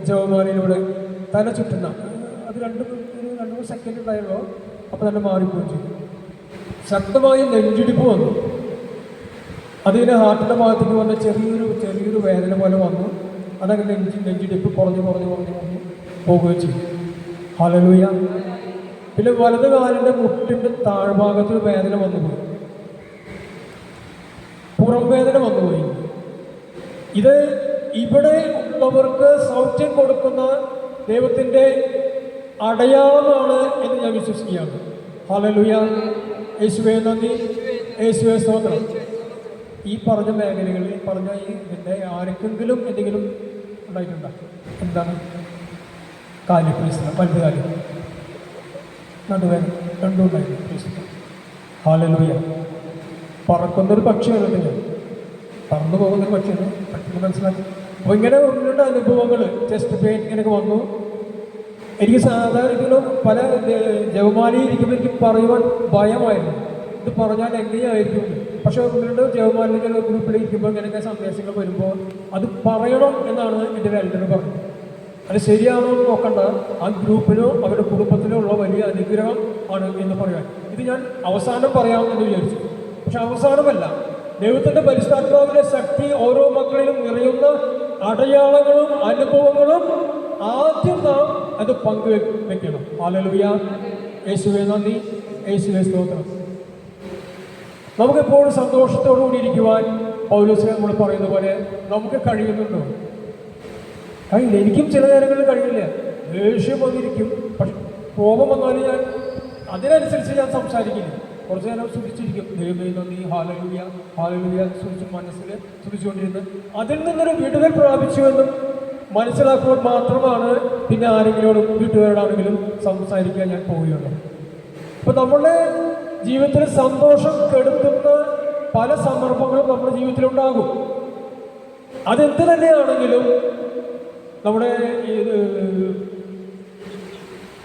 ജവമാലയിലൂടെ തല ചുറ്റുന്ന അത് രണ്ട് മൂന്ന് സെക്കൻഡ് ഉണ്ടായല്ലോ, അപ്പോൾ തന്നെ മാറിപ്പോയി ചെയ്തു. ശക്തമായി നെഞ്ചിടിപ്പ് വന്നു. അതിന് ഹാർട്ടിൻ്റെ ഭാഗത്തേക്ക് വന്ന ചെറിയൊരു വേദന പോലെ വന്നു. അതങ്ങനെ നെഞ്ചിടിപ്പ് കുറഞ്ഞു പോവുകയും ചെയ്തു. ഹല്ലേലൂയ. പിന്നെ വലത് കാലിൻ്റെ മുട്ടിൻ്റെ താഴ്ഭാഗത്ത് വേദന വന്നുപോയി, പുറം വേദന വന്നുപോയി. ഇത് ഇവിടെ ഉള്ളവർക്ക് സൗഖ്യം കൊടുക്കുന്ന ദൈവത്തിൻ്റെ അടയാളമാണ് എന്ന് ഞാൻ വിശ്വസിക്കുകയാണ്. ഹല്ലേലൂയ. യേശുവേ നന്ദി, യേശുവേ സ്തോത്രം. ഈ പറഞ്ഞ മേഖലകളിൽ പറഞ്ഞ ഇതിൻ്റെ ആർക്കെങ്കിലും എന്തെങ്കിലും ഉണ്ടായിട്ടുണ്ടോ? എന്താണ്? കാല് പ്രശ്നം, വലുത് കാല്, നടുവേദന, രണ്ടും ഉണ്ടായിരുന്നു പ്രശ്നം. ഹല്ലേലൂയ. പറക്കുന്നൊരു പക്ഷിയാണ് ഞാൻ, പറന്നു പോകുന്നൊരു പക്ഷിയാണ്, പെട്ടെന്ന് മനസ്സിലാക്കി. അപ്പോൾ ഇങ്ങനെ ഒന്നിരുടെ അനുഭവങ്ങൾ ചെസ്റ്റ് പെയിൻ ഇങ്ങനെയൊക്കെ വന്നു. എനിക്ക് സാധാരണ പല ജവമാലയിൽ ഇരിക്കുമ്പോൾ എനിക്ക് പറയുവാൻ ഭയമായിരുന്നു, ഇത് പറഞ്ഞാൽ എങ്ങനെയായിരിക്കും. പക്ഷേ ഒന്നിരുടെ ജവമാലിൻ്റെ ഗ്രൂപ്പിലിരിക്കുമ്പോൾ ഇങ്ങനെയൊക്കെ സന്ദേശങ്ങൾ വരുമ്പോൾ അത് പറയണം എന്നാണ് എൻ്റെ എൽഡർ പറഞ്ഞത്. അത് ശരിയാണോ എന്ന് നോക്കണ്ട, ആ ഗ്രൂപ്പിനോ അവരുടെ കുടുംബത്തിനോ ഉള്ള വലിയ അനുഗ്രഹം ആണ് എന്ന് പറയാൻ. ഇത് ഞാൻ അവസാനം പറയാമെന്ന് വിചാരിച്ചു, പക്ഷെ അവസാനമല്ല. ദൈവത്തിൻ്റെ പരിശുദ്ധാത്മാവിൻ്റെ ശക്തി ഓരോ മക്കളിലും നിറയുന്ന അടയാളങ്ങളും അനുഭവങ്ങളും ആദ്യം നാം അത് പങ്കുവെക്കണം. ഹല്ലേലൂയ. യേശുവേ നന്ദി, യേശുവേ സ്തോത്രം. നമുക്കെപ്പോഴും സന്തോഷത്തോടുകൂടി ഇരിക്കുവാൻ പൗലോസ് നമ്മൾ പറയുന്ന പോലെ നമുക്ക് കഴിയുന്നുണ്ടോ? കഴിയില്ല. എനിക്കും ചില നേരങ്ങളിൽ കഴിയില്ല. ദേഷ്യം വന്നിരിക്കും, പക്ഷെ കോപം വന്നാലും ഞാൻ അതിനനുസരിച്ച് ഞാൻ സംസാരിക്കില്ല. കുറച്ച് നേരം സൂക്ഷിച്ചിരിക്കും. ദൈവമേ നന്ദി, ഹല്ലേലൂയ, ഹല്ലേലൂയ സൂക്ഷിച്ച് മനസ്സിൽ സൂക്ഷിച്ചുകൊണ്ടിരുന്ന് അതിൽ നിന്നൊരു വിടുതൽ പ്രാപിച്ചുവെന്നും മനസ്സിലാക്കുമ്പോൾ മാത്രമാണ് പിന്നെ ആരെങ്കിലോടും വീട്ടുകാരോടാണെങ്കിലും സംസാരിക്കാൻ ഞാൻ പോവുകയുള്ളൂ. അപ്പോൾ നമ്മുടെ ജീവിതത്തിൽ സന്തോഷം കെടുത്തുന്ന പല സന്ദർഭങ്ങളും നമ്മുടെ ജീവിതത്തിലുണ്ടാകും. അതെന്ത് തന്നെയാണെങ്കിലും നമ്മുടെ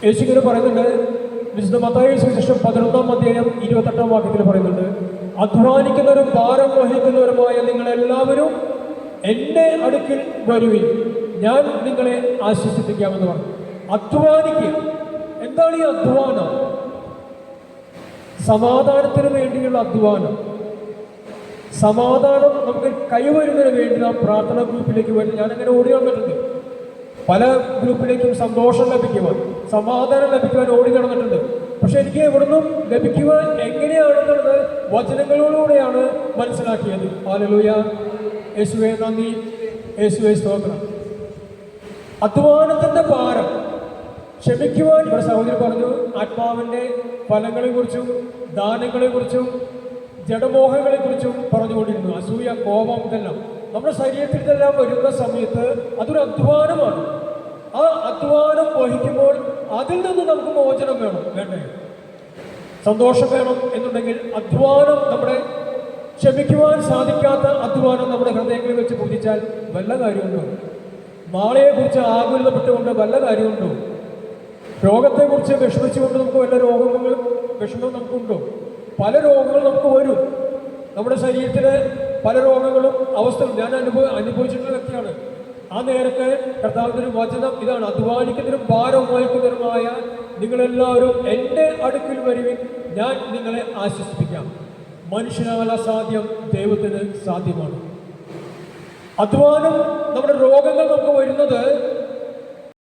യേശുവിനെ പറയുന്നുണ്ട്, വിശുദ്ധ മത്തായി സുവിശേഷം 11-ാം അധ്യായം 28-ാം വാക്യത്തിൽ പറയുന്നുണ്ട്, അധ്വാനിക്കുന്നവരും ഭാരം വഹിക്കുന്നവരുമായ നിങ്ങളെല്ലാവരും എൻ്റെ അടുക്കൽ വരുവിൻ, ഞാൻ നിങ്ങളെ ആശ്വസിപ്പിക്കാമെന്ന് പറഞ്ഞു. അധ്വാനിക്കുക. എന്താണ് ഈ അധ്വാനം? സമാധാനത്തിന് വേണ്ടിയുള്ള അധ്വാനം. സമാധാനം നമുക്ക് കൈവരുന്നതിന് വേണ്ടി നാം പ്രാർത്ഥനാ ഗ്രൂപ്പിലേക്ക് വരും. ഞാനങ്ങനെ ഓടി വന്നിട്ടുണ്ട്. പല ഗ്രൂപ്പിലേക്കും സന്തോഷം ലഭിക്കുവാൻ, സമാധാനം ലഭിക്കുവാൻ ഓടി നടന്നിട്ടുണ്ട്. പക്ഷെ എനിക്ക് എവിടുന്നും ലഭിക്കുവാൻ എങ്ങനെയാണെന്നുള്ളത് വചനങ്ങളിലൂടെയാണ് മനസ്സിലാക്കിയത്. ഹല്ലേലൂയ. യേശുവേ നന്ദി, യേശുവേ സ്തോത്രം. അധ്വാനത്തിൻ്റെ ഭാരം ക്ഷമിക്കുവാൻ ഇവിടെ സഹോദരി പറഞ്ഞു. ആത്മാവിൻ്റെ ഫലങ്ങളെക്കുറിച്ചും ദാനങ്ങളെക്കുറിച്ചും ജഡമോഹങ്ങളെക്കുറിച്ചും പറഞ്ഞുകൊണ്ടിരുന്നു. അസൂയ, കോപം, ഇതെല്ലാം നമ്മുടെ ശരീരത്തിൽ ഇതെല്ലാം വരുന്ന സമയത്ത് അതൊരു അധ്വാനമാണ്. ആ അധ്വാനം വഹിക്കുമ്പോൾ അതിൽ നിന്ന് നമുക്ക് മോചനം വേണ്ടേ? സന്തോഷം വേണം എന്നുണ്ടെങ്കിൽ അധ്വാനം, നമ്മുടെ ക്ഷമിക്കുവാൻ സാധിക്കാത്ത അധ്വാനം നമ്മുടെ ഹൃദയങ്ങളിൽ വെച്ച് പൂജിച്ചാൽ വല്ല കാര്യമുണ്ടോ? നാളെയെക്കുറിച്ച് ആകുലപ്പെട്ടുകൊണ്ട് വല്ല കാര്യമുണ്ടോ? രോഗത്തെക്കുറിച്ച് വിഷമിച്ചുകൊണ്ട് നമുക്ക് വല്ല രോഗങ്ങളും വിഷമം നമുക്കുണ്ടോ? പല രോഗങ്ങൾ നമുക്ക് വരും. നമ്മുടെ ശരീരത്തിൽ പല രോഗങ്ങളും അവസ്ഥകളും ഞാൻ അനുഭവിച്ചിട്ടുള്ള വ്യക്തിയാണ്. ആ നേരത്തെ കർത്താവിൻ്റെ ഒരു വചനം ഇതാണ്, അധ്വാനിക്കുന്നതിനും ഭാരം വഹിക്കുന്നതിനുമായ നിങ്ങളെല്ലാവരും എൻ്റെ അടുക്കൽ വരുവിൻ, ഞാൻ നിങ്ങളെ ആശ്വസിപ്പിക്കാം. മനുഷ്യനാൽ അസാധ്യം ദൈവത്തിന് സാധ്യമാണ്. അധ്വാനം, നമ്മുടെ രോഗങ്ങൾ നമുക്ക് വരുന്ന